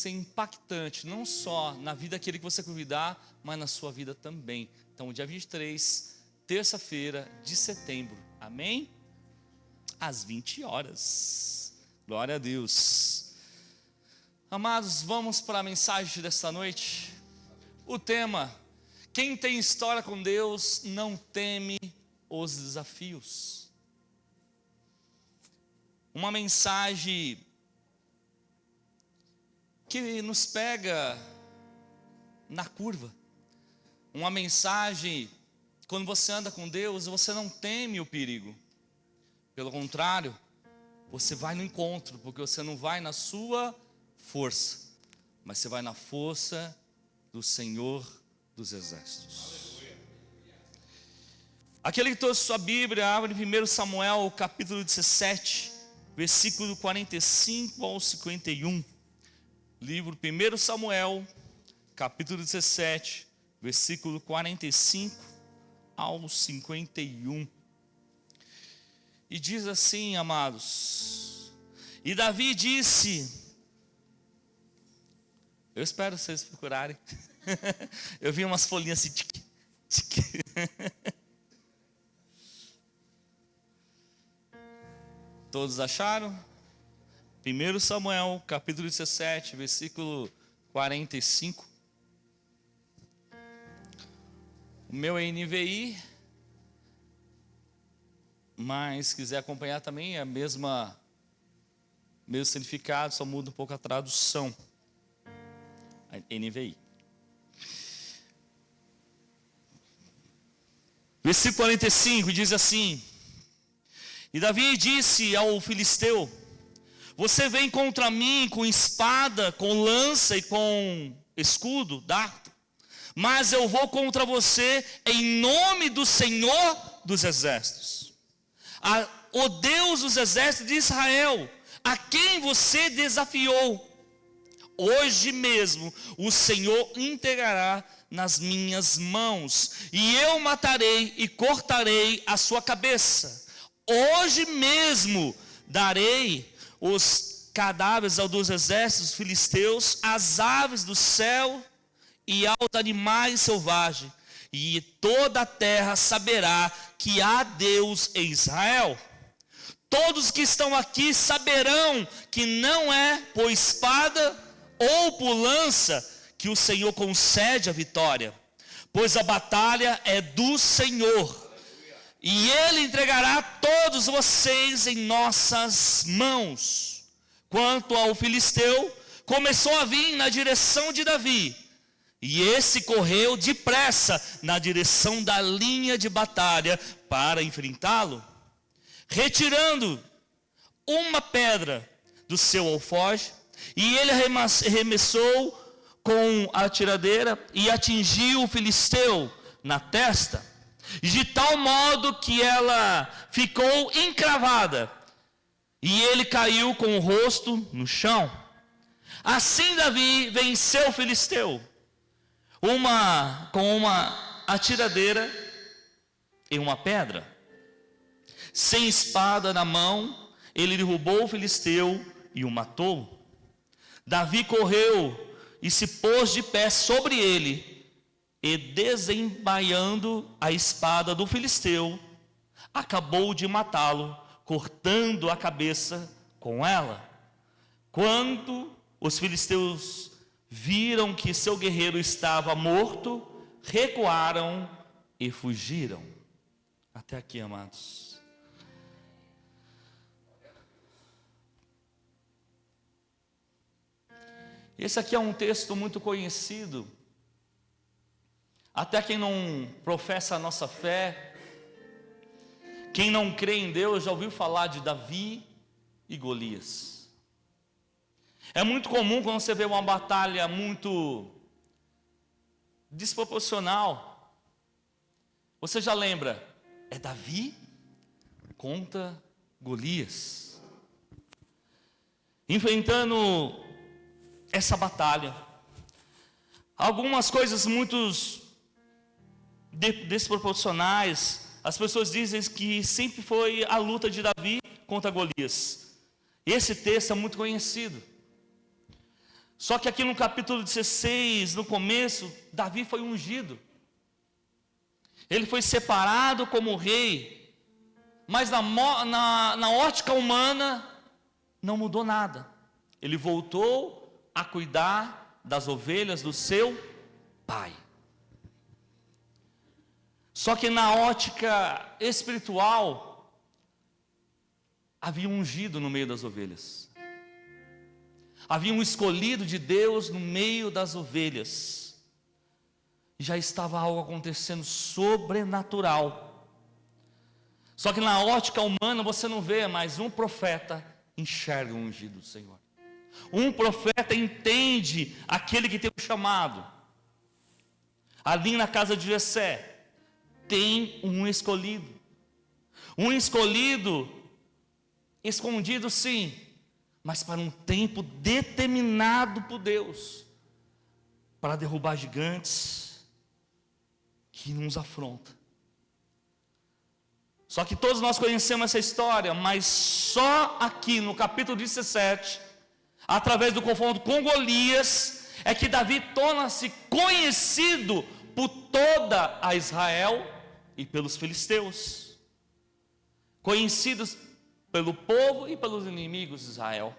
ser impactante, não só na vida daquele que você convidar, mas na sua vida também. Então, dia 23, terça-feira de setembro, amém? Às 20 horas. Glória a Deus. Amados, vamos para a mensagem desta noite. O tema: quem tem história com Deus não teme os desafios. Uma mensagem que nos pega na curva. Uma mensagem, quando você anda com Deus, você não teme o perigo. Pelo contrário, você vai no encontro, porque você não vai na sua força, mas você vai na força do Senhor dos Exércitos. Aquele que trouxe sua Bíblia, abre em 1 Samuel, capítulo 17, versículo 45 ao 51. Livro 1 Samuel, capítulo 17, versículo 45 ao 51. E diz assim, amados: e Davi disse, eu espero vocês procurarem, eu vi umas folhinhas assim, tique, tique. Todos acharam? 1 Samuel, capítulo 17, versículo 45. O meu é NVI, mas se quiser acompanhar também é mesmo significado, só muda um pouco a tradução. A NVI. Versículo 45 diz assim: e Davi disse ao filisteu: você vem contra mim com espada, com lança e com escudo, dardo, mas eu vou contra você em nome do Senhor dos Exércitos, o Deus dos Exércitos de Israel, a quem você desafiou. Hoje mesmo o Senhor entregará nas minhas mãos, e eu matarei e cortarei a sua cabeça. Hoje mesmo darei os cadáveres dos exércitos filisteus, às aves do céu e aos animais selvagens, e toda a terra saberá que há Deus em Israel. Todos que estão aqui saberão que não é por espada ou por lança que o Senhor concede a vitória, pois a batalha é do Senhor, e Ele entregará todos vocês em nossas mãos. Quanto ao filisteu, começou a vir na direção de Davi, e esse correu depressa na direção da linha de batalha para enfrentá-lo, retirando uma pedra do seu alforje, e ele arremessou com a tiradeira e atingiu o filisteu na testa, de tal modo que ela ficou encravada, e ele caiu com o rosto no chão. Assim Davi venceu o filisteu, com uma atiradeira e uma pedra. Sem espada na mão, ele derrubou o filisteu e o matou. Davi correu e se pôs de pé sobre ele, e desembaiando a espada do filisteu, acabou de matá-lo, cortando a cabeça com ela. Quando os filisteus viram que seu guerreiro estava morto, recuaram e fugiram. Até aqui, amados. Esse aqui é um texto muito conhecido. Até quem não professa a nossa fé, quem não crê em Deus, já ouviu falar de Davi e Golias. É muito comum quando você vê uma batalha muito desproporcional, você já lembra, é Davi contra Golias, enfrentando essa batalha. Algumas coisas muito desproporcionais. As pessoas dizem que sempre foi a luta de Davi contra Golias. Esse texto é muito conhecido. Só que aqui no capítulo 16, no começo, Davi foi ungido. Ele foi separado como rei. Mas na ótica humana, não mudou nada. Ele voltou a cuidar das ovelhas do seu pai. Só que na ótica espiritual, havia um ungido no meio das ovelhas. Havia um escolhido de Deus no meio das ovelhas. E já estava algo acontecendo sobrenatural. Só que na ótica humana você não vê, mas um profeta enxerga o ungido do Senhor. Um profeta entende aquele que tem o chamado. Ali na casa de Jessé, tem um escolhido. Um escolhido, escondido sim, mas para um tempo determinado por Deus, para derrubar gigantes que nos afrontam. Só que todos nós conhecemos essa história, mas só aqui no capítulo 17, através do confronto com Golias, é que Davi torna-se conhecido por toda a Israel e pelos filisteus, conhecidos pelo povo e pelos inimigos de Israel.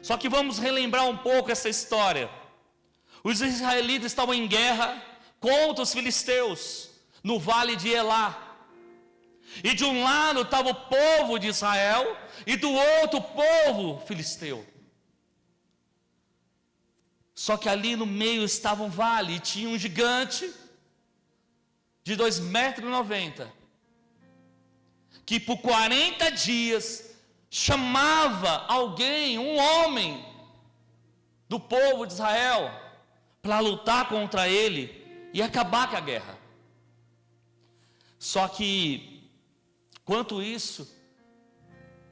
Só que vamos relembrar um pouco essa história. Os israelitas estavam em guerra contra os filisteus, no vale de Elá. E de um lado estava o povo de Israel, e do outro o povo filisteu. Só que ali no meio estava um vale, e tinha um gigante de 2,90 metros, que por 40 dias chamava alguém, um homem do povo de Israel, para lutar contra ele e acabar com a guerra. Só que, quanto isso,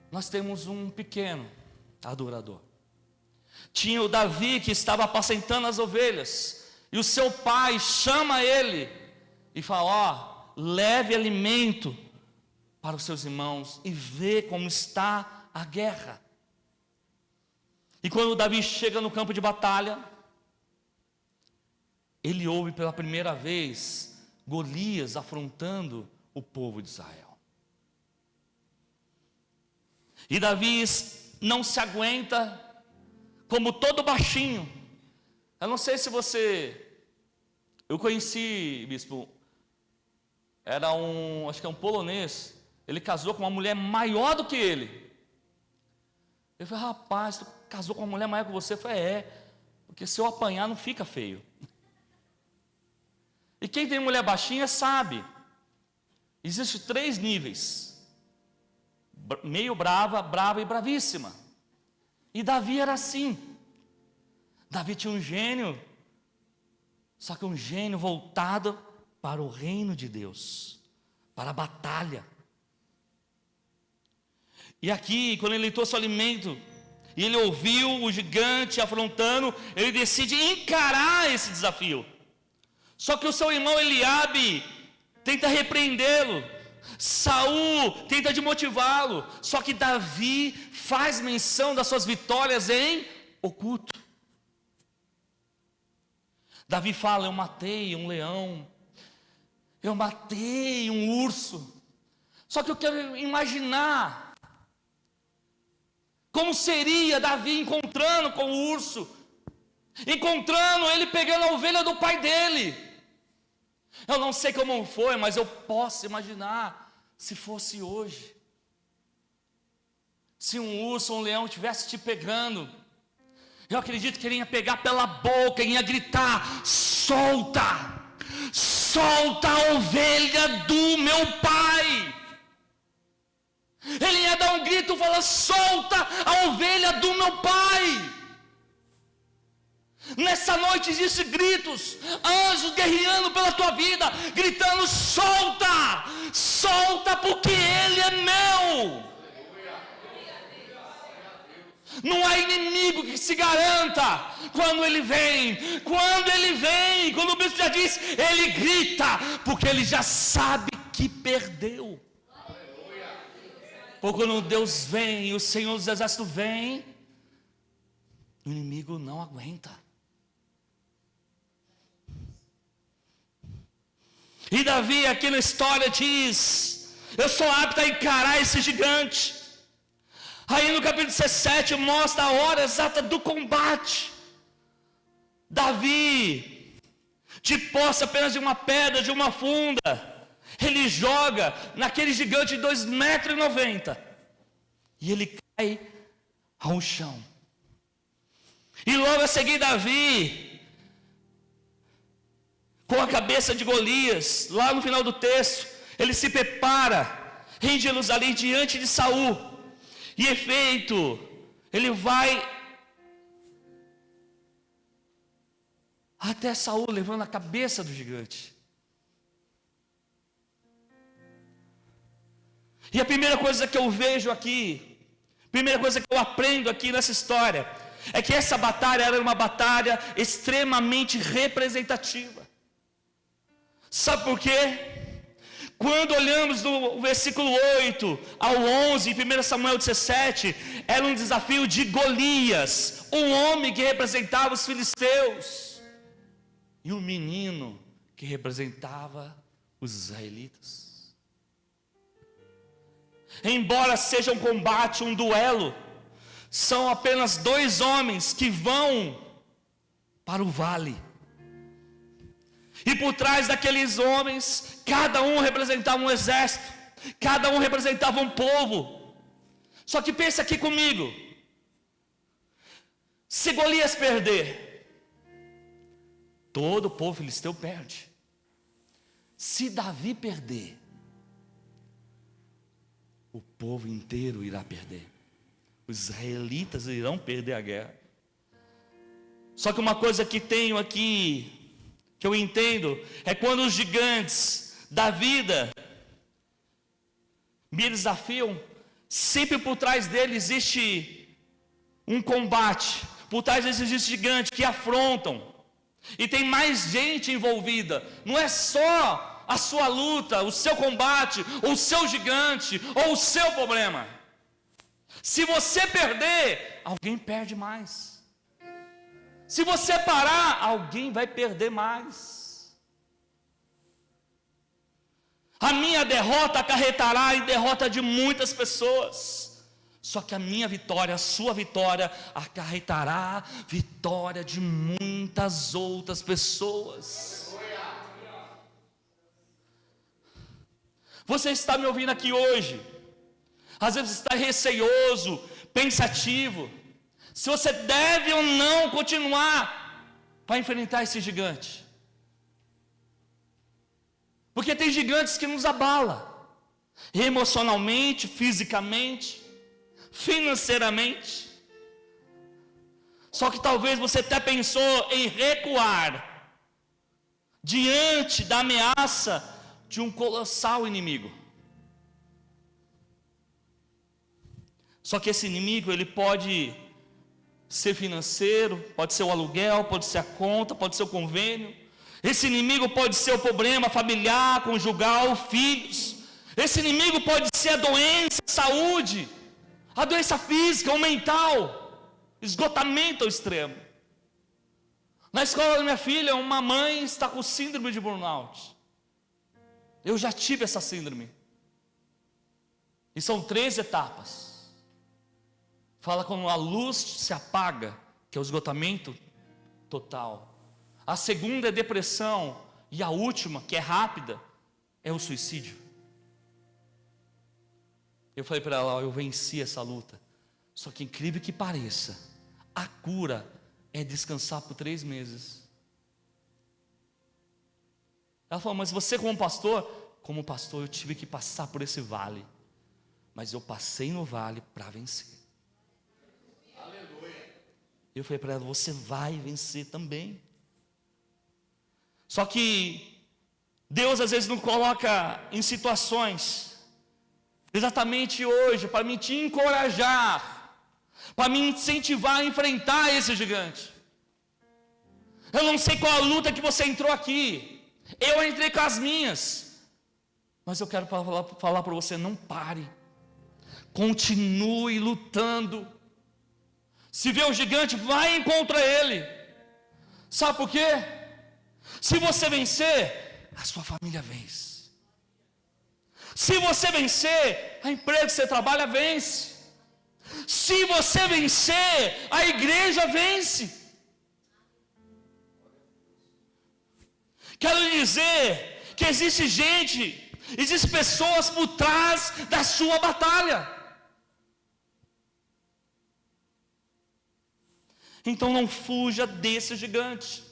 nós temos um pequeno adorador. Tinha o Davi que estava apacentando as ovelhas, e o seu pai chama ele e fala: leve alimento para os seus irmãos e vê como está a guerra. E quando Davi chega no campo de batalha, ele ouve pela primeira vez Golias afrontando o povo de Israel. E Davi não se aguenta, como todo baixinho. Eu não sei se eu conheci, bispo, acho que é um polonês. Ele casou com uma mulher maior do que ele. Eu falei: rapaz, tu casou com uma mulher maior que você? Eu falei: porque se eu apanhar não fica feio. E quem tem mulher baixinha sabe, existem 3 níveis: meio brava, brava e bravíssima. E Davi era assim. Davi tinha um gênio, só que um gênio voltado para o reino de Deus, para a batalha. E aqui, quando ele trouxe o alimento, e ele ouviu o gigante afrontando, ele decide encarar esse desafio. Só que o seu irmão Eliabe tenta repreendê-lo, Saul tenta de motivá-lo, só que Davi faz menção das suas vitórias em oculto. Davi fala: eu matei um leão, eu matei um urso. Só que eu quero imaginar como seria Davi encontrando com o urso, encontrando ele pegando a ovelha do pai dele. Eu não sei como foi, mas eu posso imaginar se fosse hoje. Se um urso ou um leão estivesse te pegando, eu acredito que ele ia pegar pela boca e ia gritar: solta! Solta a ovelha do meu pai! Ele ia dar um grito falando: solta a ovelha do meu pai! Nessa noite existem gritos, anjos guerreando pela tua vida, gritando: solta! Solta, porque Ele é meu! Não há inimigo que se garanta quando ele vem. Quando o bispo já diz, ele grita, porque ele já sabe que perdeu. Porque quando Deus vem, o Senhor dos Exércitos vem, O inimigo não aguenta. E Davi aqui na história diz: eu sou apto a encarar esse gigante. Aí no capítulo 17 mostra a hora exata do combate. Davi, de posse apenas de uma pedra, de uma funda, ele joga naquele gigante de 2,90 metros. E ele cai ao chão. E logo a seguir Davi, com a cabeça de Golias, lá no final do texto, ele se prepara em Jerusalém diante de Saul. E efeito, ele vai até Saul, levando a cabeça do gigante. E a primeira coisa que eu vejo aqui, primeira coisa que eu aprendo aqui nessa história, é que essa batalha era uma batalha extremamente representativa. Sabe por quê? Quando olhamos do versículo 8 ao 11, em 1 Samuel 17, era um desafio de Golias, um homem que representava os filisteus, e um menino que representava os israelitas. Embora seja um combate, um duelo, são apenas dois homens que vão para o vale. E por trás daqueles homens, cada um representava um exército, cada um representava um povo. Só que pensa aqui comigo: se Golias perder, todo o povo filisteu perde. Se Davi perder, o povo inteiro irá perder. Os israelitas irão perder a guerra. Só que uma coisa que tenho aqui, que eu entendo, é quando os gigantes da vida me desafiam, sempre por trás dele existe um combate, por trás deles existe gigantes que afrontam, e tem mais gente envolvida, não é só a sua luta, o seu combate, ou o seu gigante, ou o seu problema. Se você perder, alguém perde mais. Se você parar, alguém vai perder mais. A minha derrota acarretará em derrota de muitas pessoas. Só que a minha vitória, a sua vitória, acarretará vitória de muitas outras pessoas. Você está me ouvindo aqui hoje, às vezes está receoso, pensativo, se você deve ou não continuar para enfrentar esse gigante. Porque tem gigantes que nos abalam, emocionalmente, fisicamente, financeiramente. Só que talvez você até pensou em recuar diante da ameaça de um colossal inimigo. Só que esse inimigo, ele pode ser financeiro, pode ser o aluguel, pode ser a conta, pode ser o convênio. Esse inimigo pode ser o problema familiar, conjugal, filhos. Esse inimigo pode ser a doença, a saúde, a doença física ou mental, esgotamento ao extremo. Na escola da minha filha, uma mãe está com síndrome de burnout. Eu já tive essa síndrome. E são 3 etapas. Fala quando a luz se apaga, que é o esgotamento total. A segunda é depressão. E a última, que é rápida, é o suicídio. Eu falei para ela: eu venci essa luta. Só que incrível que pareça, a cura é descansar por 3 meses. Ela falou: mas você como pastor eu tive que passar por esse vale. Mas eu passei no vale para vencer. Eu falei para ela: você vai vencer também. Só que Deus às vezes nos coloca em situações, exatamente hoje, para me te encorajar, para me incentivar a enfrentar esse gigante. Eu não sei qual a luta que você entrou aqui, eu entrei com as minhas, mas eu quero falar para você: não pare, continue lutando. Se vê um gigante, vai contra ele. Sabe por quê? Se você vencer, a sua família vence. Se você vencer, a empresa que você trabalha vence. Se você vencer, a igreja vence. Quero lhe dizer que existe gente, existem pessoas por trás da sua batalha. Então não fuja desse gigante.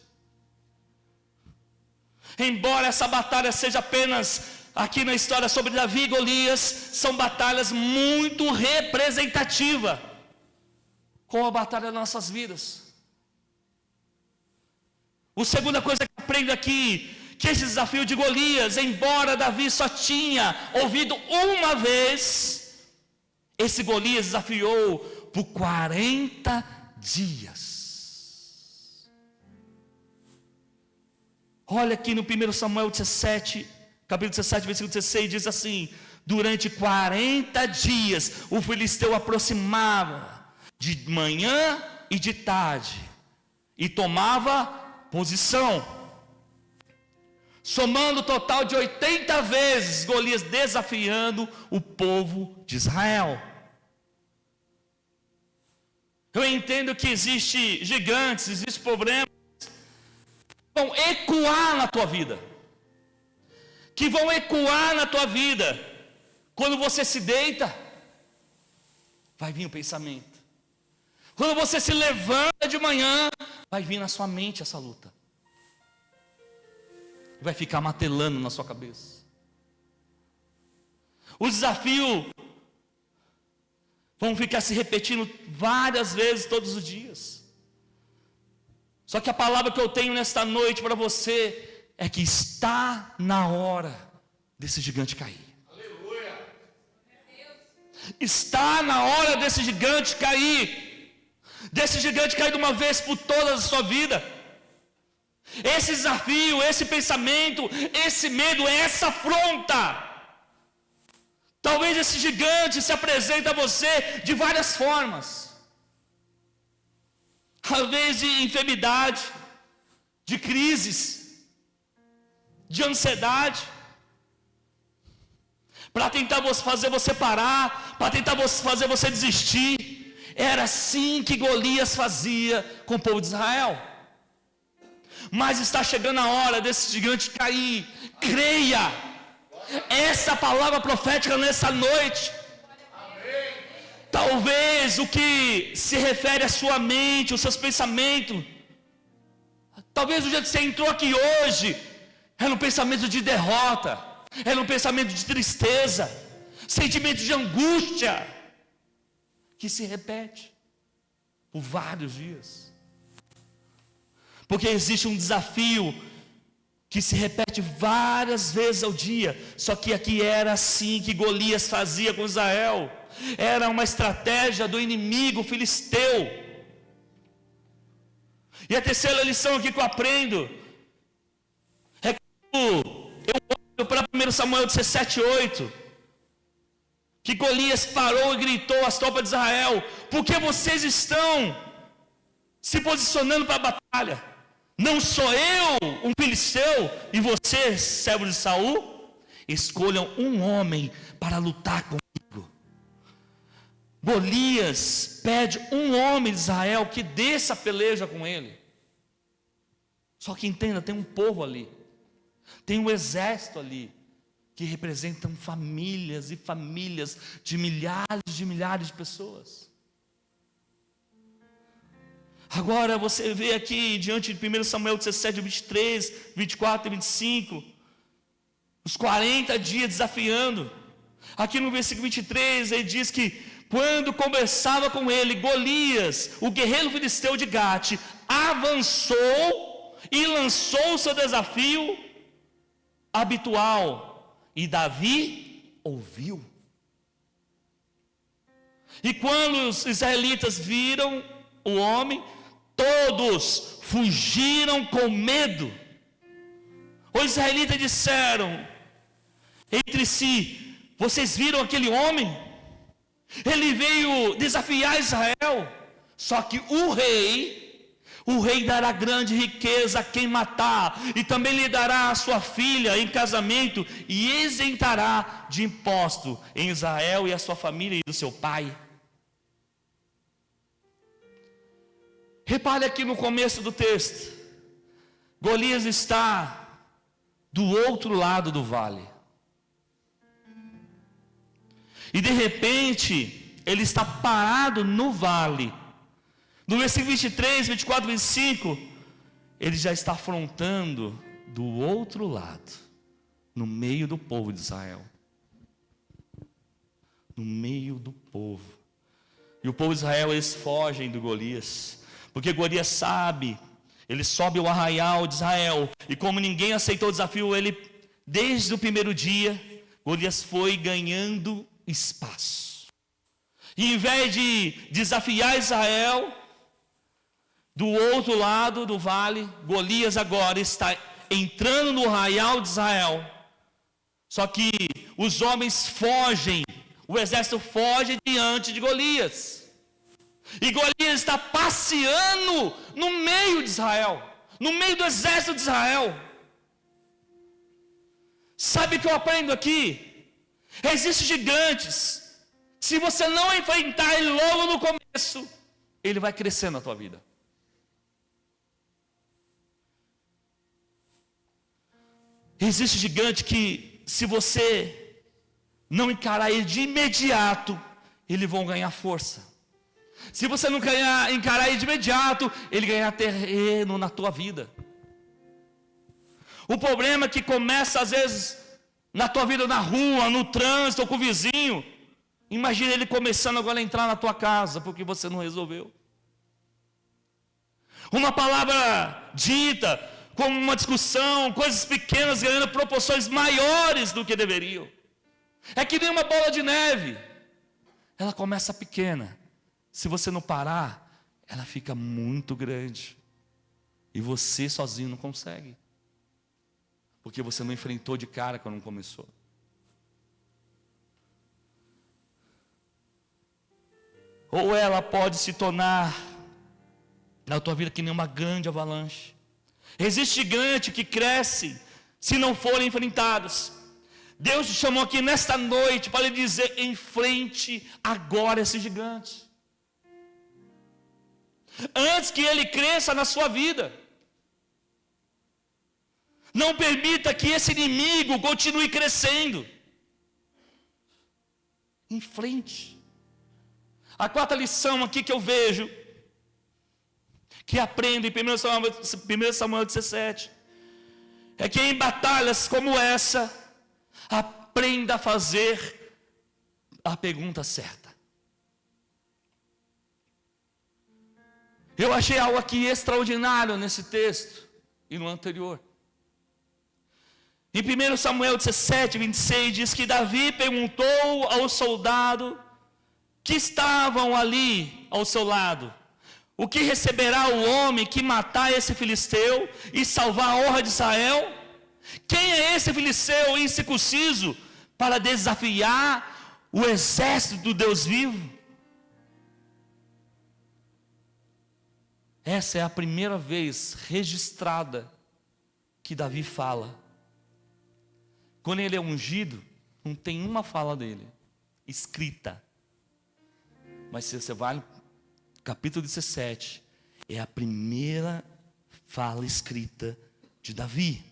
Embora essa batalha seja apenas aqui na história sobre Davi e Golias, são batalhas muito representativas com a batalha das nossas vidas. A segunda coisa que eu aprendo aqui, que esse desafio de Golias, embora Davi só tinha ouvido uma vez, esse Golias desafiou por 40 dias. Olha aqui no 1 Samuel 17, capítulo 17, versículo 16, diz assim: durante 40 dias o filisteu aproximava de manhã e de tarde, e tomava posição, somando o total de 80 vezes, Golias desafiando o povo de Israel. Eu entendo que existem gigantes, existem problemas que vão ecoar na tua vida, quando você se deita, vai vir o pensamento. Quando você se levanta de manhã, vai vir na sua mente essa luta. Vai ficar martelando na sua cabeça. Os desafios vão ficar se repetindo várias vezes todos os dias. Só que a palavra que eu tenho nesta noite para você é que está na hora desse gigante cair. Aleluia. Está na hora desse gigante cair. Desse gigante cair de uma vez por todas a sua vida. Esse desafio, esse pensamento, esse medo, essa afronta. Talvez esse gigante se apresente a você de várias formas. Às vezes de enfermidade, de crises, de ansiedade, para tentar fazer você parar, para tentar fazer você desistir. Era assim que Golias fazia com o povo de Israel. Mas está chegando a hora desse gigante cair. Creia. Essa palavra profética nessa noite. Talvez o que se refere à sua mente, os seus pensamentos. Talvez o dia que você entrou aqui hoje era um pensamento de derrota, era um pensamento de tristeza, sentimento de angústia, que se repete por vários dias. Porque existe um desafio que se repete várias vezes ao dia. Só que aqui era assim que Golias fazia com Israel. Era uma estratégia do inimigo filisteu. E a terceira lição aqui que eu aprendo é que eu olho para 1 Samuel 17:8, que Golias parou e gritou às tropas de Israel: por que vocês estão se posicionando para a batalha? Não sou eu um filisteu e vocês, servos de Saul? Escolham um homem para lutar comigo. Golias pede um homem de Israel que desça a peleja com ele. Só que entenda, tem um povo ali, tem um exército ali, que representam famílias e famílias de milhares de pessoas. Agora você vê aqui, diante de 1 Samuel 17, 23, 24 e 25, os 40 dias desafiando. Aqui no versículo 23, ele diz que quando conversava com ele, Golias, o guerreiro filisteu de Gate, avançou e lançou o seu desafio habitual. E Davi ouviu. E quando os israelitas viram o homem, todos fugiram com medo. Os israelitas disseram entre si: vocês viram aquele homem? Ele veio desafiar Israel. Só que o rei dará grande riqueza a quem matar, e também lhe dará a sua filha em casamento, e isentará de imposto em Israel e a sua família e do seu pai. Repare aqui no começo do texto, Golias está do outro lado do vale, e de repente, ele está parado no vale. No versículo 23, 24, 25, ele já está afrontando do outro lado, no meio do povo de Israel. No meio do povo. E o povo de Israel, eles fogem do Golias, porque Golias sabe, ele sobe o arraial de Israel, e como ninguém aceitou o desafio, ele, desde o primeiro dia, Golias foi ganhando espaço. E em vez de desafiar Israel, do outro lado do vale, Golias agora está entrando no arraial de Israel. Só que os homens fogem, o exército foge diante de Golias. E Golias está passeando no meio de Israel, no meio do exército de Israel. Sabe o que eu aprendo aqui? Existem gigantes, se você não enfrentar ele logo no começo, ele vai crescer na tua vida. Existe gigante que, se você não encarar ele de imediato, eles vão ganhar força. Se você não encarar ele de imediato, ele ganha terreno na tua vida. O problema é que começa às vezes na tua vida, na rua, no trânsito, ou com o vizinho. Imagina ele começando agora a entrar na tua casa, porque você não resolveu. Uma palavra dita, como uma discussão, coisas pequenas ganhando proporções maiores do que deveriam. É que nem uma bola de neve. Ela começa pequena. Se você não parar, ela fica muito grande. E você sozinho não consegue. Porque você não enfrentou de cara quando começou. Ou ela pode se tornar na tua vida que nem uma grande avalanche. Existe gigante que cresce se não forem enfrentados. Deus te chamou aqui nesta noite para lhe dizer: enfrente agora esse gigante, antes que ele cresça na sua vida. Não permita que esse inimigo continue crescendo. Enfrente. A quarta lição aqui que eu vejo, que aprendo em 1 Samuel 17, é que em batalhas como essa, aprenda a fazer a pergunta certa. Eu achei algo aqui extraordinário nesse texto e no anterior. Em 1 Samuel 17, 26, diz que Davi perguntou ao soldado que estavam ali ao seu lado: o que receberá o homem que matar esse filisteu e salvar a honra de Israel? Quem é esse filisteu incircunciso para desafiar o exército do Deus vivo? Essa é a primeira vez registrada que Davi fala. Quando ele é ungido, não tem uma fala dele escrita. Mas se você vai no capítulo 17, é a primeira fala escrita de Davi.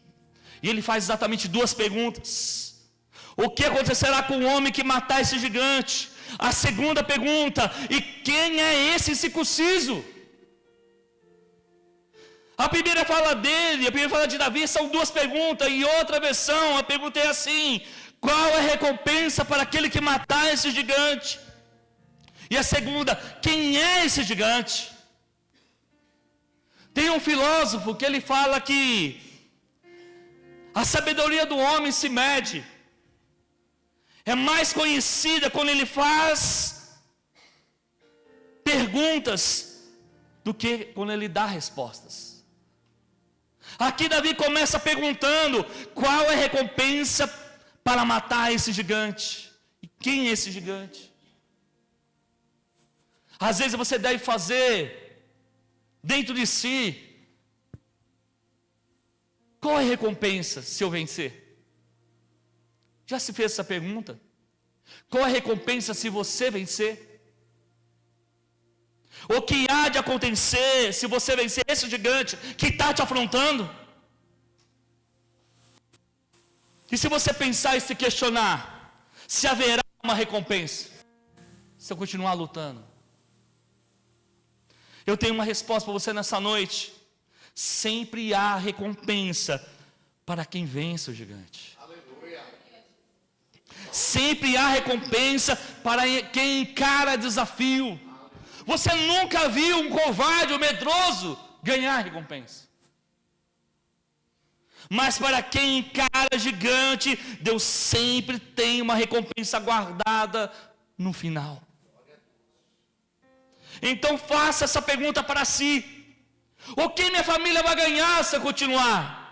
E ele faz exatamente duas perguntas: o que acontecerá com o homem que matar esse gigante? A segunda pergunta: e quem é esse incircunciso? A primeira fala dele, a primeira fala de Davi são duas perguntas. Em outra versão, a pergunta é assim: qual é a recompensa para aquele que matar esse gigante? E a segunda: quem é esse gigante? Tem um filósofo que ele fala que a sabedoria do homem se mede, é mais conhecida quando ele faz perguntas do que quando ele dá respostas. Aqui Davi começa perguntando: qual é a recompensa para matar esse gigante? E quem é esse gigante? Às vezes você deve fazer dentro de si: qual é a recompensa se eu vencer? Já se fez essa pergunta? Qual é a recompensa se você vencer? O que há de acontecer se você vencer esse gigante que está te afrontando? E se você pensar e se questionar, se haverá uma recompensa se eu continuar lutando? Eu tenho uma resposta para você nessa noite: sempre há recompensa para quem vence o gigante. Aleluia. Sempre há recompensa para quem encara desafio. Você nunca viu um covarde ou medroso ganhar recompensa. Mas para quem encara gigante, Deus sempre tem uma recompensa guardada no final. Então faça essa pergunta para si: o que minha família vai ganhar se eu continuar?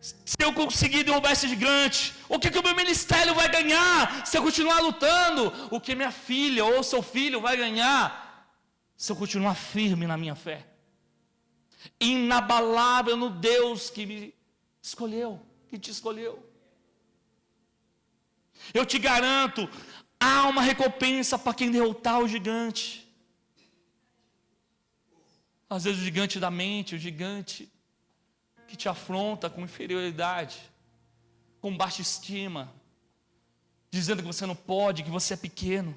Se eu conseguir derrubar esse gigante, o que o meu ministério vai ganhar se eu continuar lutando? O que minha filha ou seu filho vai ganhar se eu continuar firme na minha fé, inabalável no Deus que me escolheu, que te escolheu? Eu te garanto, há uma recompensa para quem derrotar o gigante. Às vezes o gigante da mente, o gigante que te afronta com inferioridade, com baixa estima, dizendo que você não pode, que você é pequeno.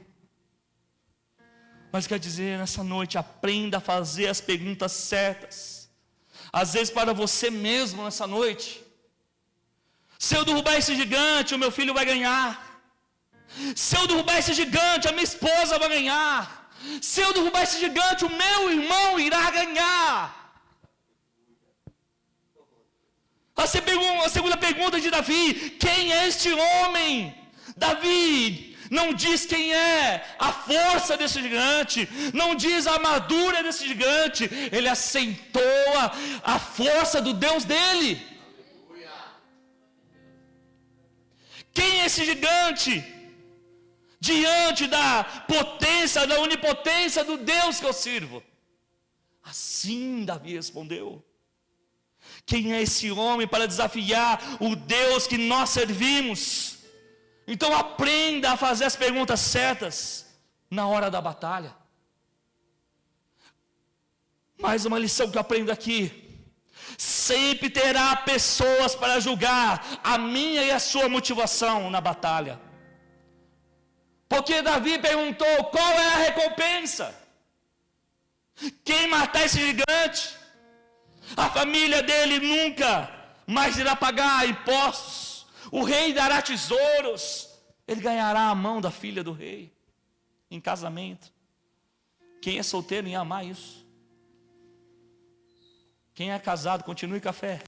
Mas quer dizer, nessa noite, aprenda a fazer as perguntas certas. Às vezes para você mesmo nessa noite: se eu derrubar esse gigante, o meu filho vai ganhar. Se eu derrubar esse gigante, a minha esposa vai ganhar. Se eu derrubar esse gigante, o meu irmão irá ganhar. A segunda pergunta de Davi: quem é este homem? Davi não diz quem é a força desse gigante, não diz a armadura desse gigante, ele acentua a força do Deus dele. Quem é esse gigante diante da potência, da onipotência do Deus que eu sirvo? Assim Davi respondeu: quem é esse homem para desafiar o Deus que nós servimos? Então aprenda a fazer as perguntas certas na hora da batalha. Mais uma lição que eu aprendo aqui: sempre terá pessoas para julgar a minha e a sua motivação na batalha. Porque Davi perguntou: qual é a recompensa? Quem matar esse gigante, a família dele nunca mais irá pagar impostos. O rei dará tesouros. Ele ganhará a mão da filha do rei em casamento. Quem é solteiro ia amar isso. Quem é casado, continue com a fé.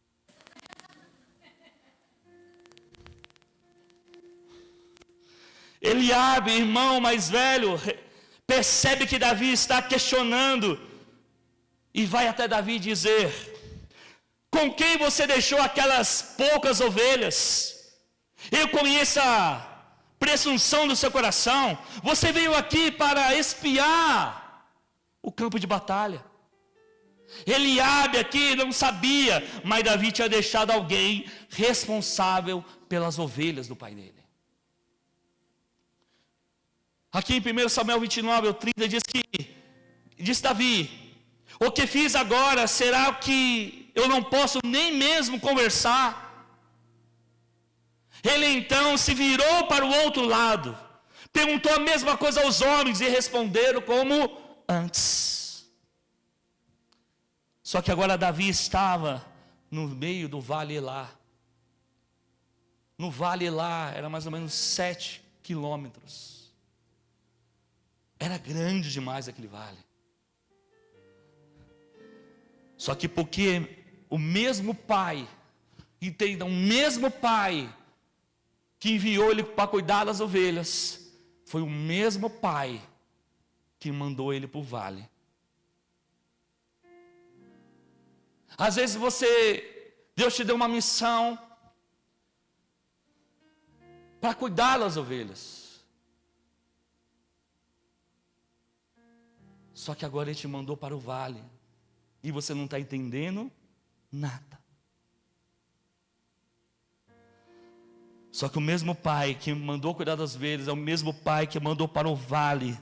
Eliabe, irmão mais velho, percebe que Davi está questionando e vai até Davi dizer: com quem você deixou aquelas poucas ovelhas? Eu conheço a presunção do seu coração. Você veio aqui para espiar o campo de batalha. Eliabe aqui não sabia, mas Davi tinha deixado alguém responsável pelas ovelhas do pai dele. Aqui em 1 Samuel 29:30 diz Davi: o que fiz agora será o que eu não posso nem mesmo conversar. Ele então se virou para o outro lado, perguntou a mesma coisa aos homens e responderam como antes. Só que agora Davi estava no meio do vale Elá. No vale Elá era mais ou menos 7 quilômetros. Era grande demais aquele vale. Só que porque o mesmo pai, entendam, o mesmo pai que enviou ele para cuidar das ovelhas, foi o mesmo pai que mandou ele para o vale. Às vezes Deus te deu uma missão para cuidar das ovelhas. Só que agora Ele te mandou para o vale, e você não está entendendo nada. Só que o mesmo Pai que mandou cuidar das ovelhas é o mesmo Pai que mandou para o vale,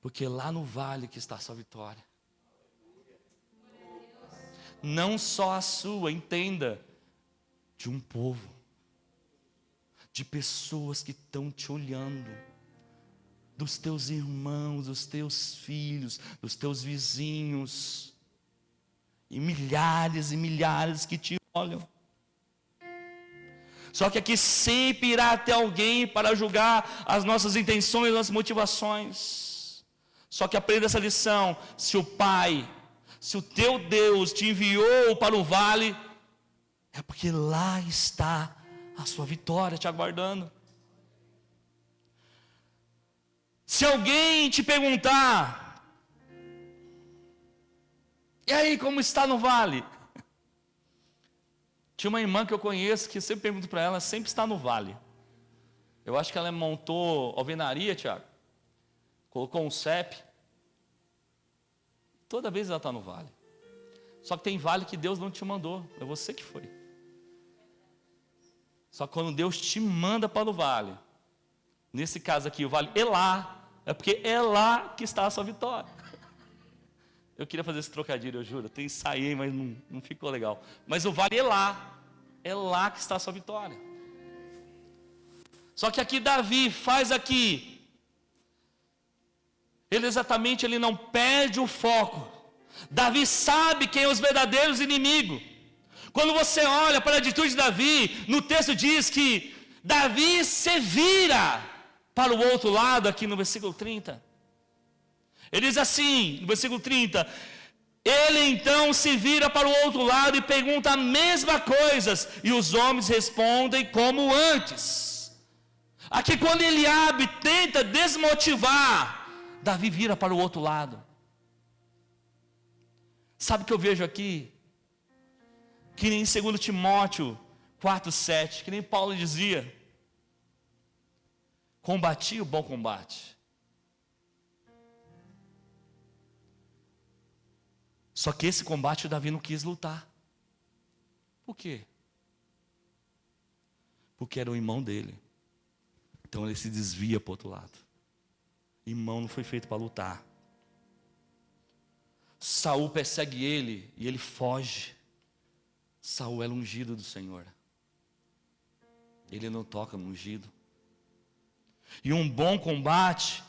porque lá no vale que está a sua vitória. Não só a sua, entenda, de um povo, de pessoas que estão te olhando, dos teus irmãos, dos teus filhos, dos teus vizinhos, e milhares que te olham. Só que aqui sempre irá ter alguém para julgar as nossas intenções, as nossas motivações. Só que aprenda essa lição: se o Pai, se o teu Deus te enviou para o vale, é porque lá está a sua vitória te aguardando. Se alguém te perguntar: e aí, como está no vale? Tinha uma irmã que eu conheço, que eu sempre pergunto para ela, sempre está no vale. Eu acho que ela montou alvenaria, Tiago, colocou um CEP. Toda vez ela está no vale. Só que tem vale que Deus não te mandou, é você que foi. Só que quando Deus te manda para o vale, nesse caso aqui, o vale Elá, é porque é lá que está a sua vitória. Eu queria fazer esse trocadilho, eu juro, eu ensaiei, mas não ficou legal. Mas o vale é lá que está a sua vitória. Só que aqui Davi faz aqui, ele não perde o foco. Davi sabe quem são os verdadeiros inimigos. Quando você olha para a atitude de Davi, no texto diz que Davi se vira para o outro lado, aqui no versículo 30. Ele diz assim, no versículo 30, ele então se vira para o outro lado e pergunta a mesma coisa, e os homens respondem como antes. Aqui quando Eliabe tenta desmotivar, Davi vira para o outro lado. Sabe o que eu vejo aqui? Que nem em 2 Timóteo 4,7, que nem Paulo dizia: combati o bom combate. Só que esse combate o Davi não quis lutar. Por quê? Porque era o irmão dele. Então ele se desvia para o outro lado. Irmão não foi feito para lutar. Saul persegue ele e ele foge. Saul era ungido do Senhor. Ele não toca no ungido. E um bom combate,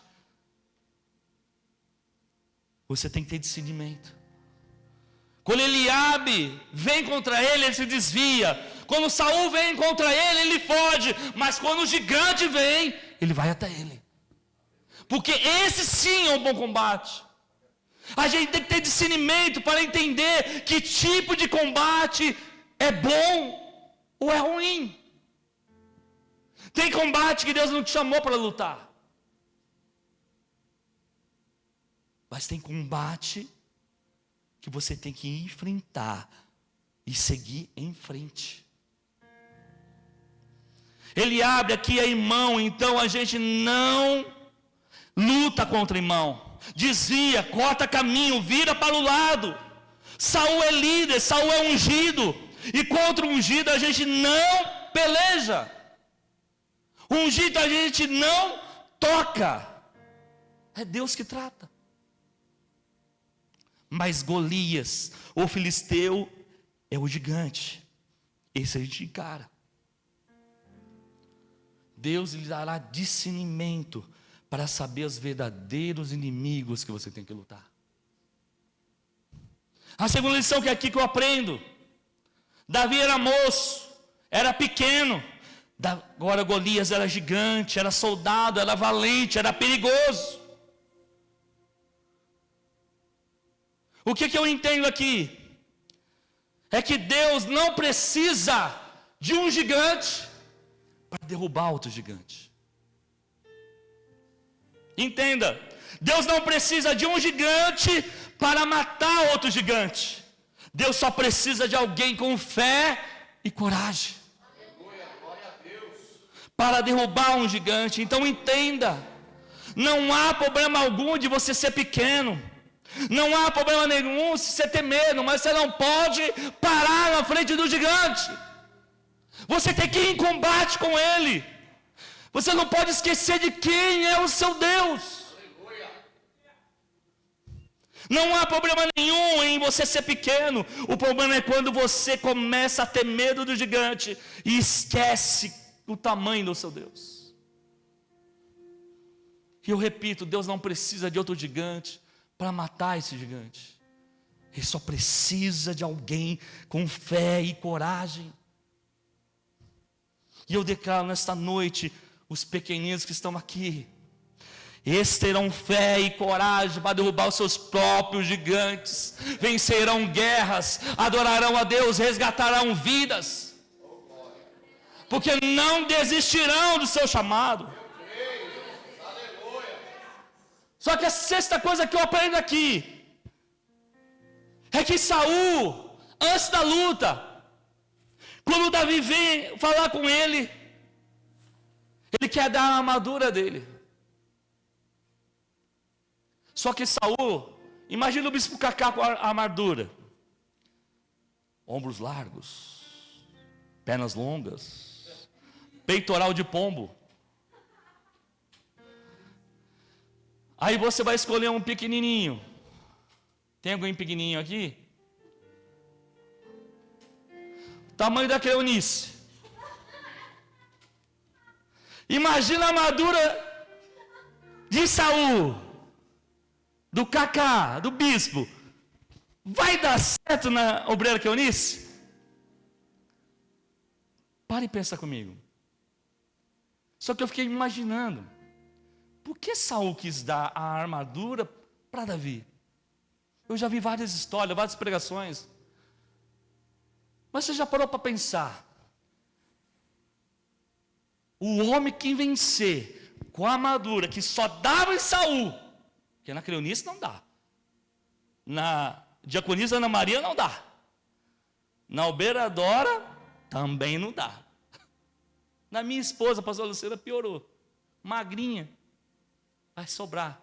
você tem que ter discernimento. Quando Eliabe vem contra ele, ele se desvia. Quando Saul vem contra ele, ele foge. Mas quando o gigante vem, ele vai até ele. Porque esse sim é um bom combate. A gente tem que ter discernimento para entender que tipo de combate é bom ou é ruim. Tem combate que Deus não te chamou para lutar. Mas tem combate que você tem que enfrentar e seguir em frente. Eliabe aqui é irmão, então a gente não luta contra irmão. Desvia, corta caminho, vira para o lado. Saul é líder, Saul é ungido, e contra o ungido a gente não peleja. O ungido a gente não toca. É Deus que trata. Mas Golias, o filisteu, é o gigante. Esse a gente encara. Deus lhe dará discernimento para saber os verdadeiros inimigos que você tem que lutar. A segunda lição que é aqui que eu aprendo: Davi era moço, era pequeno. Agora Golias era gigante, era soldado, era valente, era perigoso. O que eu entendo aqui? É que Deus não precisa de um gigante para derrubar outro gigante. Entenda, Deus não precisa de um gigante para matar outro gigante. Deus só precisa de alguém com fé e coragem para derrubar um gigante. Então entenda, Não há problema algum de você ser pequeno. Não há problema nenhum se você ter medo, mas você não pode parar na frente do gigante. Você tem que ir em combate com ele. Você não pode esquecer de quem é o seu Deus. Não há problema nenhum em você ser pequeno. O problema é quando você começa a ter medo do gigante e esquece o tamanho do seu Deus. E eu repito, Deus não precisa de outro gigante para matar esse gigante. Ele só precisa de alguém com fé e coragem. E eu declaro nesta noite, os pequeninos que estão aqui, estes terão fé e coragem para derrubar os seus próprios gigantes, vencerão guerras, adorarão a Deus, resgatarão vidas, porque não desistirão do seu chamado. Só que a sexta coisa que eu aprendo aqui é que Saul, antes da luta, quando Davi vem falar com ele, ele quer dar a armadura dele. Só que Saul, imagina o bispo Cacá com a armadura: ombros largos, pernas longas, peitoral de pombo. Aí você vai escolher um pequenininho. Tem alguém pequenininho aqui? Tamanho da Cleonice. Imagina a armadura de Saul, do Cacá, do bispo. Vai dar certo na obreira Cleonice? Pare e pensa comigo. Só que eu fiquei imaginando, por que Saul quis dar a armadura para Davi? Eu já vi várias histórias, várias pregações. Mas você já parou para pensar? O homem que vencer com a armadura que só dava em Saul, porque na Cleonice não dá, na diaconisa Ana Maria não dá, na Albeira Dora também não dá, na minha esposa, a pastora Lucila, piorou, magrinha, vai sobrar.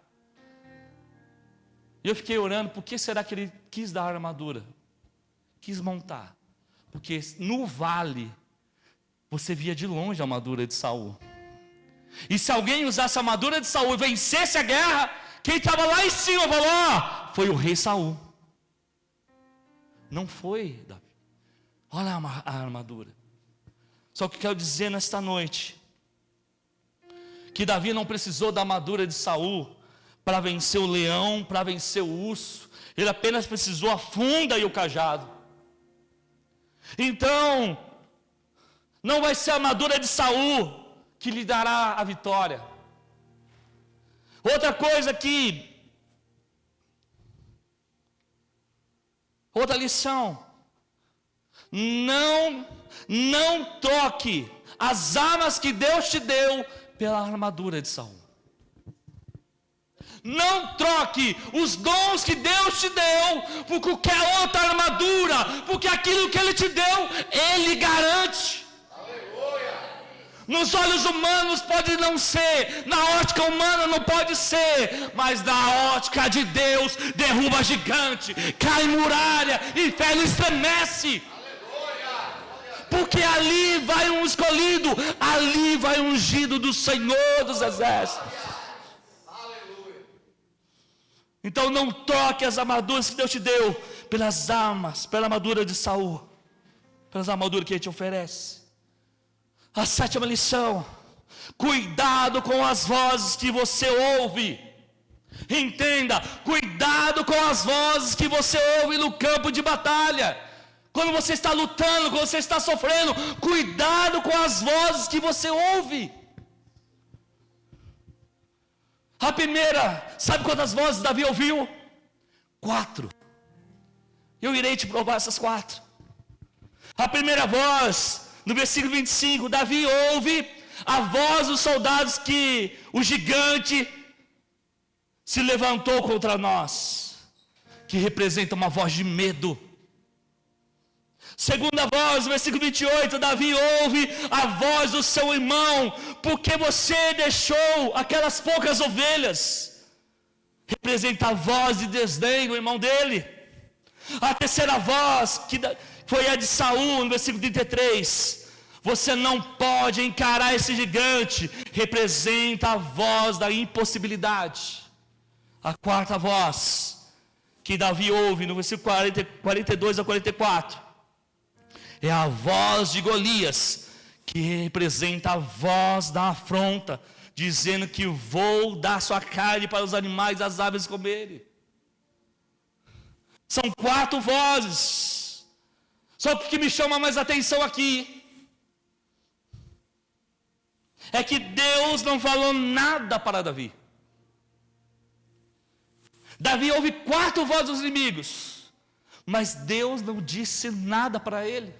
E eu fiquei orando, por que será que ele quis dar a armadura? Quis montar. Porque no vale, você via de longe a armadura de Saul. E se alguém usasse a armadura de Saul e vencesse a guerra, quem estava lá em cima falou: ó, foi o rei Saul. Não foi Davi. Olha a armadura. Só que eu quero dizer nesta noite, que Davi não precisou da armadura de Saul para vencer o leão, para vencer o urso. Ele apenas precisou a funda e o cajado. Então, não vai ser a armadura de Saul que lhe dará a vitória. Outra coisa outra lição: não troque as armas que Deus te deu pela armadura de Saul. Não troque os dons que Deus te deu por qualquer outra armadura, porque aquilo que Ele te deu, Ele garante. Aleluia. Nos olhos humanos pode não ser, na ótica humana não pode ser, mas na ótica de Deus derruba gigante, cai muralha, inferno estremece. Porque ali vai um escolhido, ali vai um ungido do Senhor dos Exércitos. Então não troque as armaduras que Deus te deu pelas armas, pela armadura de Saul, pelas armaduras que Ele te oferece. A sétima lição: cuidado com as vozes que você ouve. Entenda, cuidado com as vozes que você ouve no campo de batalha. Quando você está lutando, quando você está sofrendo, cuidado com as vozes que você ouve. A primeira, sabe quantas vozes Davi ouviu? 4. Eu irei te provar essas 4. A primeira voz, no versículo 25, Davi ouve a voz dos soldados que o gigante se levantou contra nós, que representa uma voz de medo. Segunda voz, versículo 28, Davi ouve a voz do seu irmão, porque você deixou aquelas poucas ovelhas. Representa a voz de desdém do irmão dele. A terceira voz, que foi a de Saul, no versículo 33. Você não pode encarar esse gigante. Representa a voz da impossibilidade. A quarta voz, que Davi ouve, no versículo 42 a 44. É a voz de Golias, que representa a voz da afronta, dizendo que vou dar sua carne para os animais e as aves comerem. São 4 vozes. Só que o que me chama mais atenção aqui é que Deus não falou nada para Davi. Davi ouve 4 vozes dos inimigos, mas Deus não disse nada para ele.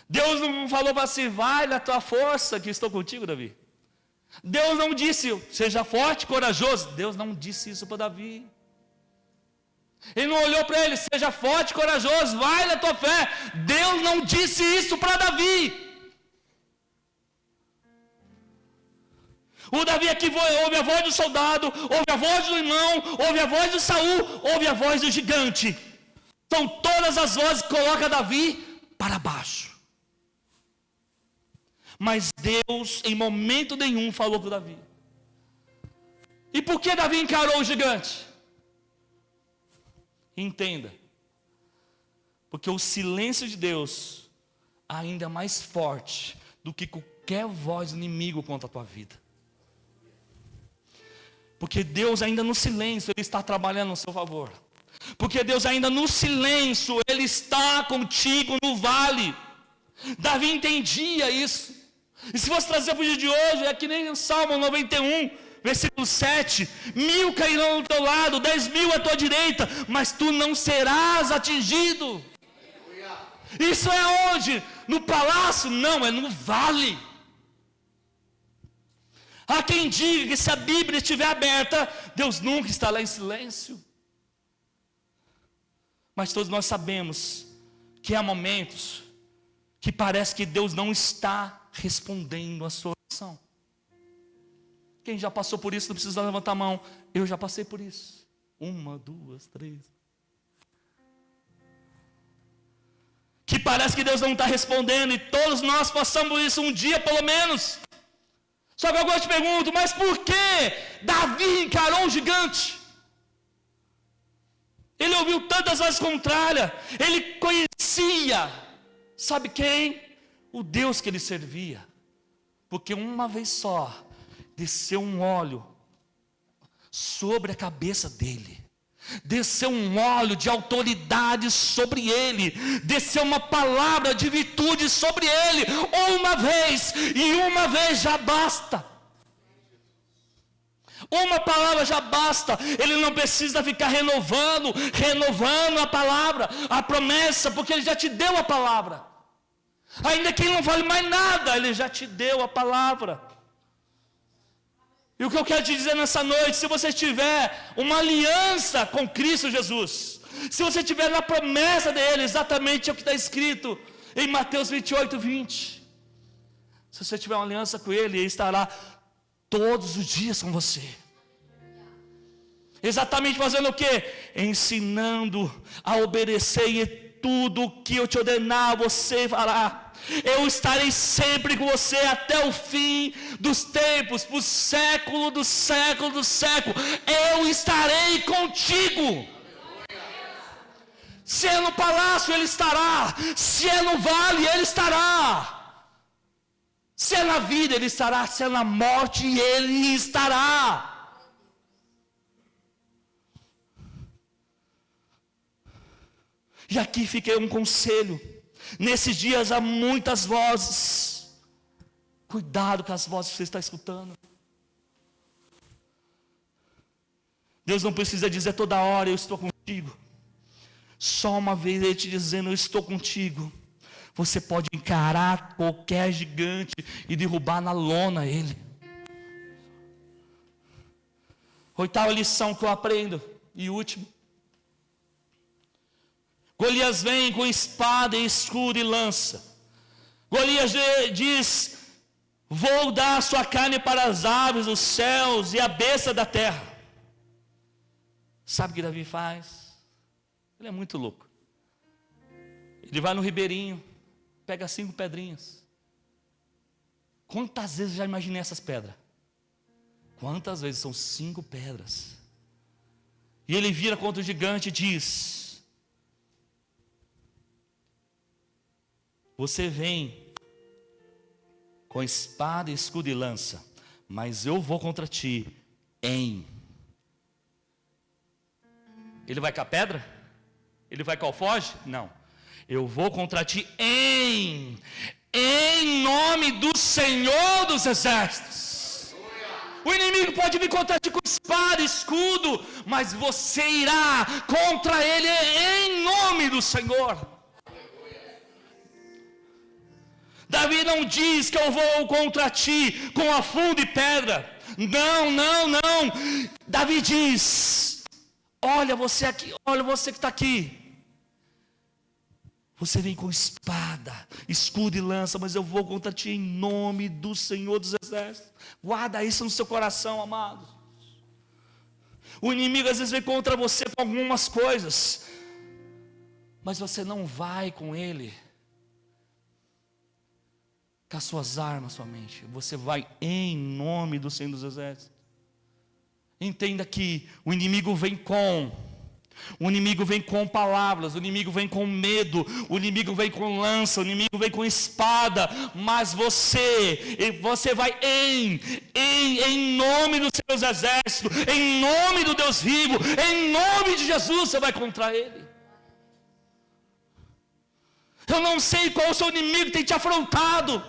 Deus não falou para si, vai na tua força que estou contigo, Davi. Deus não disse, seja forte, corajoso. Deus não disse isso para Davi. Ele não olhou para ele, seja forte, corajoso, vai na tua fé. Deus não disse isso para Davi. O Davi aqui ouve a voz do soldado, ouve a voz do irmão, ouve a voz de Saul, ouve a voz do gigante. São todas as vozes que coloca Davi para baixo. Mas Deus em momento nenhum falou com Davi. E por que Davi encarou o gigante? Entenda, porque o silêncio de Deus ainda é mais forte do que qualquer voz inimigo contra a tua vida. Porque Deus ainda no silêncio, Ele está trabalhando no seu favor. Porque Deus ainda no silêncio, Ele está contigo no vale. Davi entendia isso. E se fosse trazer para o dia de hoje, é que nem o Salmo 91, versículo 7, 1000 cairão ao teu lado, 10.000 à tua direita, mas tu não serás atingido. Isso é onde? No palácio? Não, é no vale. Há quem diga que se a Bíblia estiver aberta, Deus nunca está lá em silêncio. Mas todos nós sabemos que há momentos que parece que Deus não está respondendo a sua oração. Quem já passou por isso não precisa levantar a mão. Eu já passei por isso. 1, 2, 3. Que parece que Deus não está respondendo. E todos nós passamos por isso um dia pelo menos. Só que agora eu te pergunto, mas por que Davi encarou um gigante? Ele ouviu tantas vozes contrárias. Ele conhecia, sabe quem? O Deus que ele servia. Porque uma vez só desceu um óleo sobre a cabeça dele. Desceu um óleo de autoridade sobre ele. Desceu uma palavra de virtude sobre ele. Uma vez, e uma vez já basta. Uma palavra já basta. Ele não precisa ficar renovando a palavra, a promessa, porque ele já te deu a palavra. Ainda que ele não fale mais nada, ele já te deu a palavra. E o que eu quero te dizer nessa noite, se você tiver uma aliança com Cristo Jesus, se você tiver na promessa dele, exatamente o que está escrito em Mateus 28, 20. Se você tiver uma aliança com ele, ele estará todos os dias com você. Exatamente fazendo o quê? Ensinando a obedecer, e tudo o que eu te ordenar, você fará. Eu estarei sempre com você até o fim dos tempos, por século do século do século. Eu estarei contigo. Se é no palácio, Ele estará. Se é no vale, Ele estará. Se é na vida, Ele estará. Se é na morte, Ele estará. E aqui fica um conselho. Nesses dias há muitas vozes. Cuidado com as vozes que você está escutando. Deus não precisa dizer toda hora, eu estou contigo. Só uma vez Ele te dizendo, eu estou contigo. Você pode encarar qualquer gigante e derrubar na lona ele. 8ª lição que eu aprendo, e último. Golias vem com espada, escudo e lança. Golias diz: vou dar sua carne para as aves dos céus e a besta da terra. Sabe o que Davi faz? Ele é muito louco. Ele vai no ribeirinho, pega 5 pedrinhas. Quantas vezes eu já imaginei essas pedras? Quantas vezes? São 5 pedras. E ele vira contra o gigante e diz: você vem com espada, escudo e lança, mas eu vou contra ti em... Ele vai com a pedra? Ele vai com o alfoge? Não. Eu vou contra ti em nome do Senhor dos Exércitos. O inimigo pode vir contra ti com espada, escudo, mas você irá contra ele em nome do Senhor. Davi não diz que eu vou contra ti com a funda e pedra. Não, não, não. Davi diz: olha você aqui, olha você que está aqui. Você vem com espada, escudo e lança, mas eu vou contra ti em nome do Senhor dos Exércitos. Guarda isso no seu coração, amados. O inimigo às vezes vem contra você com algumas coisas, mas você não vai com ele com as suas armas somente. Você vai em nome do Senhor dos Exércitos. Entenda que o inimigo vem com palavras, o inimigo vem com medo, o inimigo vem com lança, o inimigo vem com espada, mas você vai em nome dos seus exércitos, em nome do Deus vivo, em nome de Jesus, você vai contra ele. Eu não sei qual o seu inimigo tem te afrontado,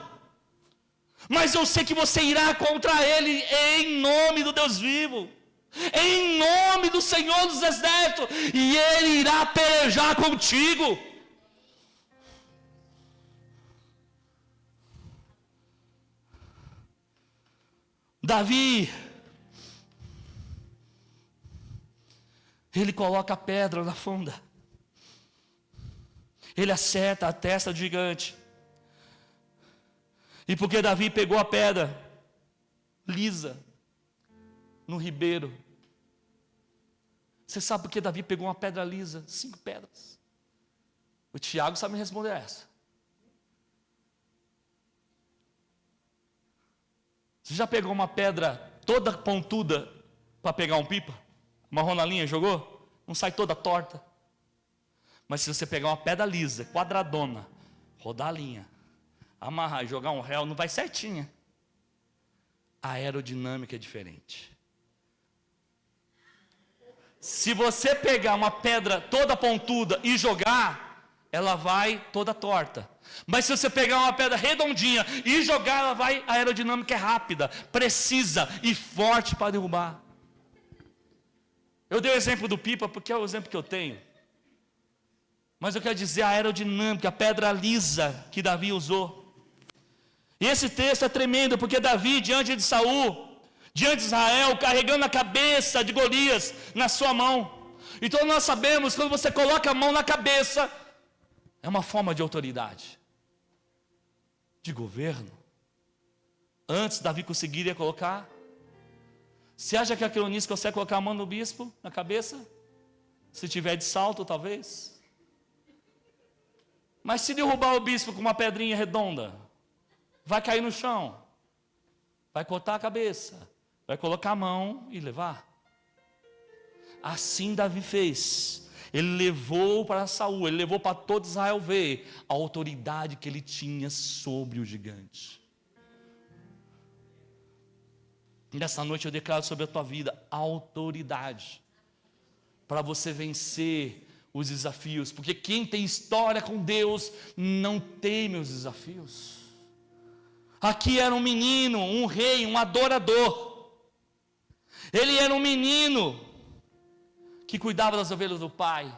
mas eu sei que você irá contra ele em nome do Deus vivo, em nome do Senhor dos Exércitos, e ele irá pelejar contigo. Davi, ele coloca a pedra na funda, ele acerta a testa do gigante. E porque Davi pegou a pedra lisa no ribeiro, você sabe por que Davi pegou uma pedra lisa? 5 pedras. O Tiago sabe me responder essa. Você já pegou uma pedra toda pontuda para pegar um pipa? Amarrou na linha e jogou? Não sai toda torta. Mas se você pegar uma pedra lisa, quadradona, rodar a linha, amarrar e jogar um réu, não vai certinha. A aerodinâmica é diferente. Se você pegar uma pedra toda pontuda e jogar, ela vai toda torta. Mas se você pegar uma pedra redondinha e jogar, ela vai, a aerodinâmica é rápida, precisa e forte para derrubar. Eu dei o exemplo do pipa porque é o exemplo que eu tenho. Mas eu quero dizer a aerodinâmica, a pedra lisa que Davi usou. E esse texto é tremendo, porque Davi, diante de Saul, diante de Israel, carregando a cabeça de Golias na sua mão. Então nós sabemos que quando você coloca a mão na cabeça, é uma forma de autoridade, de governo. Antes Davi conseguiria colocar. Você acha que a cronista consegue colocar a mão no bispo, na cabeça? Se tiver de salto, talvez. Mas se derrubar o bispo com uma pedrinha redonda, vai cair no chão, vai cortar a cabeça, vai colocar a mão e levar. Assim Davi fez. Ele levou para Saul, ele levou para todo Israel ver a autoridade que ele tinha sobre o gigante. Nessa noite eu declaro sobre a tua vida autoridade para você vencer os desafios, porque quem tem história com Deus não teme os desafios. Aqui era um menino, um rei, um adorador. Ele era um menino que cuidava das ovelhas do pai.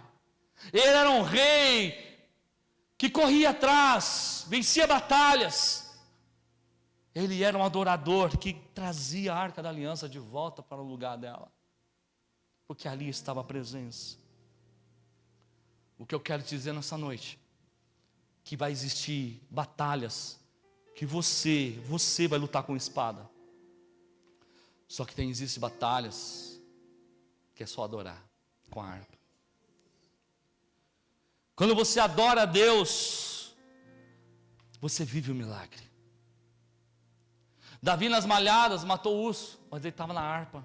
Ele era um rei que corria atrás, vencia batalhas. Ele era um adorador que trazia a arca da aliança de volta para o lugar dela, porque ali estava a presença. O que eu quero te dizer nessa noite, que vai existir batalhas, que você vai lutar com espada. Só que existem batalhas, que é só adorar, com a harpa. Quando você adora a Deus, você vive o milagre. Davi nas malhadas matou o urso, mas ele estava na harpa.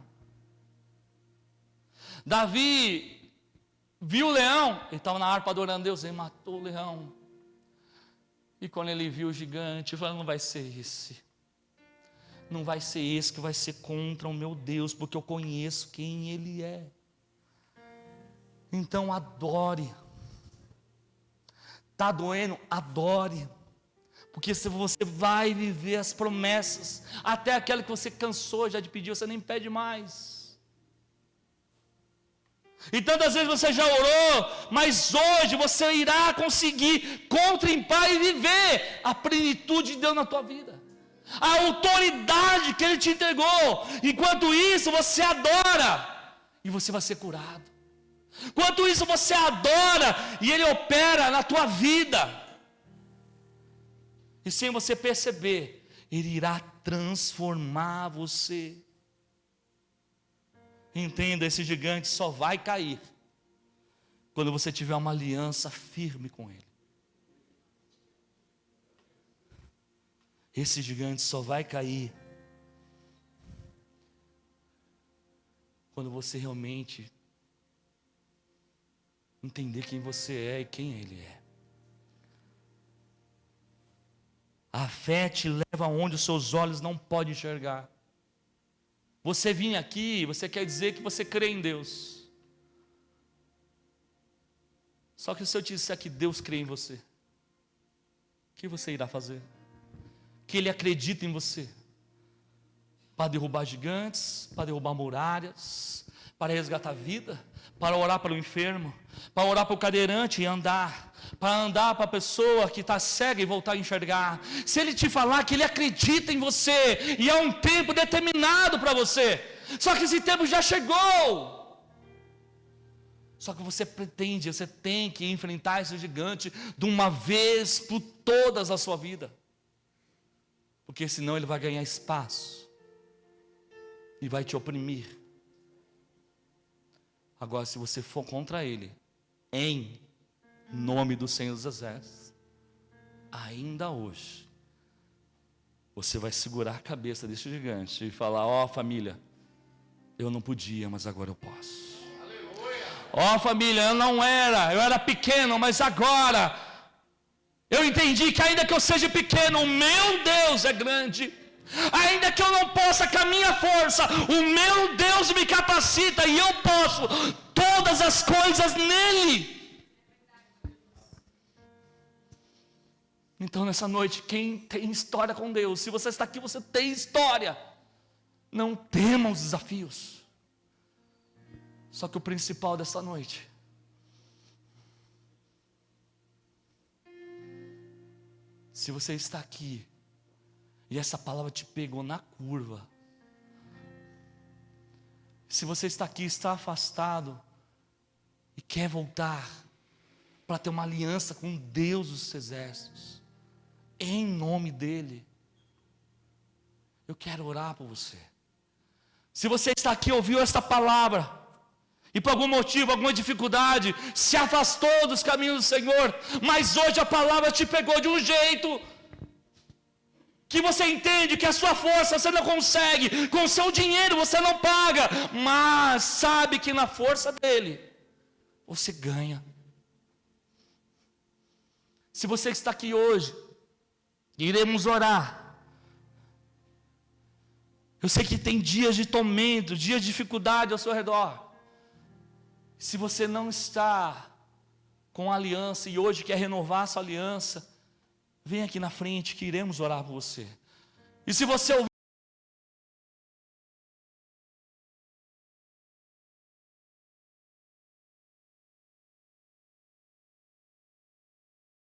Davi viu o leão, ele estava na harpa adorando a Deus, ele matou o leão. E quando ele viu o gigante, ele falou: não vai ser esse. Não vai ser esse que vai ser contra o meu Deus, porque eu conheço quem Ele é. Então adore. Está doendo? Adore. Porque se você vai viver as promessas, até aquela que você cansou já de pedir, você nem pede mais. E tantas vezes você já orou, mas hoje você irá conseguir contrimpar e viver a plenitude de Deus na tua vida. A autoridade que Ele te entregou. Enquanto isso você adora, e você vai ser curado. Enquanto isso você adora, e Ele opera na tua vida. E sem você perceber, Ele irá transformar você. Entenda, esse gigante só vai cair quando você tiver uma aliança firme com Ele. Esse gigante só vai cair quando você realmente entender quem você é e quem Ele é. A fé te leva aonde os seus olhos não podem enxergar. Você vir aqui, você quer dizer que você crê em Deus. Só que se eu te disser que Deus crê em você, o que você irá fazer? Que Ele acredita em você, para derrubar gigantes, para derrubar muralhas, para resgatar a vida, para orar pelo enfermo, para orar para o cadeirante e andar, para andar para a pessoa que está cega e voltar a enxergar. Se Ele te falar que Ele acredita em você, e há um tempo determinado para você, só que esse tempo já chegou, só que você tem que enfrentar esse gigante de uma vez por todas a sua vida. Porque senão ele vai ganhar espaço e vai te oprimir. Agora, se você for contra ele, em nome do Senhor dos Exércitos, ainda hoje, você vai segurar a cabeça desse gigante e falar: ó, família, eu não podia, mas agora eu posso. Ó, família, eu era pequeno, mas agora eu entendi que ainda que eu seja pequeno, o meu Deus é grande. Ainda que eu não possa com a minha força, o meu Deus me capacita e eu posso todas as coisas nele. Então nessa noite, quem tem história com Deus, se você está aqui, você tem história. Não tema os desafios. Só que o principal dessa noite, se você está aqui e essa palavra te pegou na curva, se você está aqui, está afastado e quer voltar para ter uma aliança com Deus dos exércitos, em nome dEle, eu quero orar por você. Se você está aqui e ouviu esta palavra, e por algum motivo, alguma dificuldade, se afastou dos caminhos do Senhor, mas hoje a palavra te pegou de um jeito que você entende que a sua força você não consegue, com o seu dinheiro você não paga, mas sabe que na força dele você ganha. Se você está aqui hoje, iremos orar. Eu sei que tem dias de tormento, dias de dificuldade ao seu redor. Se você não está com aliança e hoje quer renovar a sua aliança, vem aqui na frente que iremos orar por você. E se você